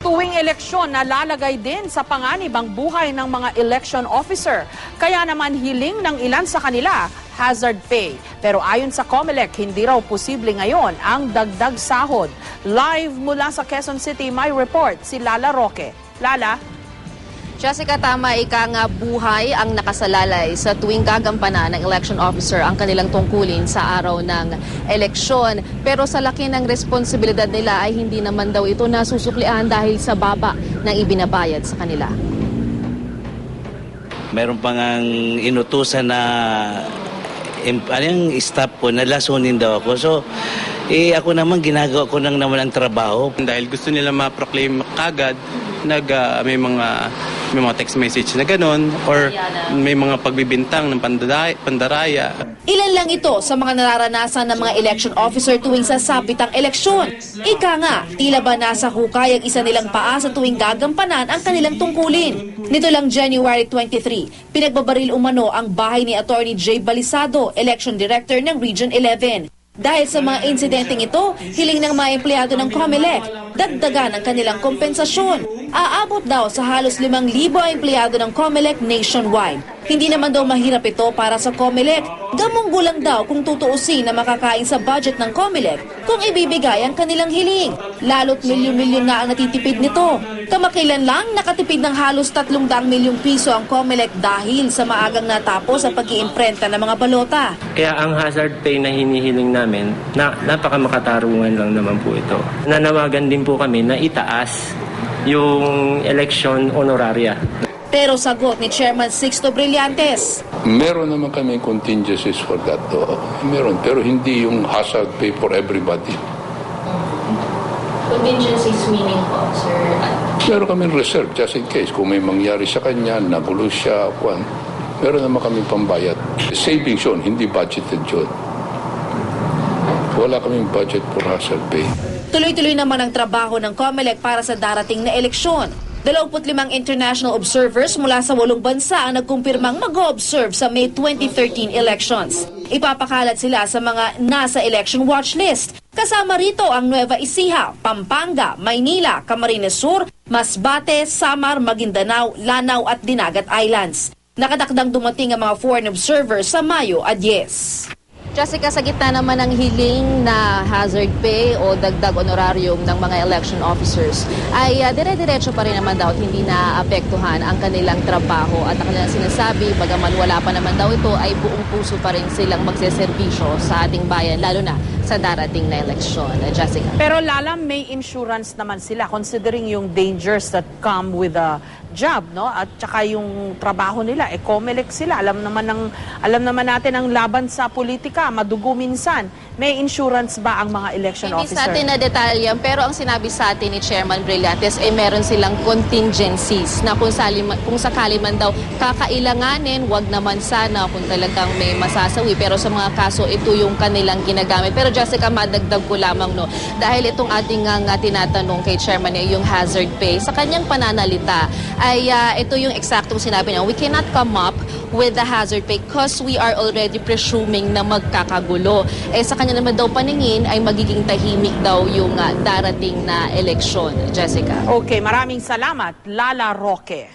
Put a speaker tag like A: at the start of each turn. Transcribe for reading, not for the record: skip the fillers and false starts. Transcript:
A: Tuwing eleksyon, nalalagay din sa panganib ang buhay ng mga election officer. Kaya naman hiling ng ilan sa kanila, hazard pay. Pero ayon sa COMELEC, hindi raw posible ngayon ang dagdag sahod. Live mula sa Quezon City, may report si Lala Roque. Lala?
B: Jessica, tama, ika nga buhay ang nakasalalay sa tuwing gagampanan ng election officer ang kanilang tungkulin sa araw ng eleksyon. Pero sa laki ng responsibilidad nila ay hindi naman daw ito nasusuklian dahil sa baba ng ibinabayad sa kanila.
C: Meron pang inutusan na yung staff ko, nalasunin daw ako. So, ako naman, ginagawa ko lang naman ang trabaho.
D: Dahil gusto nila ma-proclaim kagad, may mga text message na gano'n or may mga pagbibintang ng pandaraya.
B: Ilan lang ito sa mga nararanasan ng mga election officer tuwing sasapit ang eleksyon. Ika nga, tila ba nasa hukay ang isa nilang paa sa tuwing gagampanan ang kanilang tungkulin. Nito lang January 23, pinagbabaril umano ang bahay ni Attorney Jay Balisado, Election Director ng Region 11. Dahil sa mga insidenteng ito, hiling ng mga empleyado ng COMELEC, dagdagan ang kanilang kompensasyon. Aabot daw sa halos 5,000 empleyado ng COMELEC nationwide. Hindi naman daw mahirap ito para sa COMELEC. Gamunggo lang daw kung tutuusin na makakain sa budget ng COMELEC kung ibibigay ang kanilang hiling. Lalo't milyon-milyon na ang natitipid nito. Kamakailan lang nakatipid ng halos 300 milyong piso ang COMELEC dahil sa maagang natapos ang pag-iimprenta ng mga balota.
E: Kaya ang hazard pay na hinihiling namin, napakamakatarungan lang naman po ito. Nanawagan din po kami na itaas yung election honoraria.
B: Pero sagot ni Chairman Sixto Brillantes,
F: meron naman kami contingencies for that. Meron, pero hindi yung hazard pay for everybody.
B: Contingencies meaning po, sir?
F: Meron kami reserve just in case. Kung may mangyari sa kanya, nagulo siya, meron naman kami pambayad. Savings yun, hindi budgeted yun. Wala kaming budget for hazard pay.
B: Tuloy-tuloy naman ang trabaho ng COMELEC para sa darating na eleksyon. 25 international observers mula sa 8 bansa ang nagkumpirmang mag-o-observe sa May 2013 elections. Ipapakalat sila sa mga nasa election watch list. Kasama rito ang Nueva Ecija, Pampanga, Maynila, Camarines Sur, Masbate, Samar, Maguindanao, Lanao at Dinagat Islands. Nakatakdang dumating ang mga foreign observers sa Mayo at 10. Jessica, sa gitna naman ng hiling na hazard pay o dagdag honorarium ng mga election officers, ay dire-diretso pa rin naman daw at hindi naapektuhan ang kanilang trabaho at ang kanilang sinasabi, bagaman wala pa naman daw ito, ay buong puso pa rin silang magseserbisyo sa ating bayan, lalo na sa darating na eleksyon. Jessica.
A: Pero Lala, may insurance naman sila considering yung dangers that come with the job, no? At saka yung trabaho nila, COMELEC sila. Alam naman natin ang laban sa politika, madugo minsan. May insurance ba ang mga election officer?
B: Hindi natin na detalyan, pero ang sinabi sa atin ni Chairman Brillantes ay meron silang contingencies na kung sakali man daw kakailanganin, wag naman sana kung talagang may masasawi. Pero sa mga kaso, ito yung kanilang ginagamit. Pero Jessica, madagdag ko lamang, no, dahil itong ating nga tinatanong kay Chairman yung hazard pay, sa kanyang pananalita ay ito yung eksaktong sinabi niya, we cannot come up with the hazard pay because we are already presuming na magkakagulo. Sa kanya naman daw paningin ay magiging tahimik daw yung darating na eleksyon. Jessica.
A: Okay, maraming salamat, Lala Roque.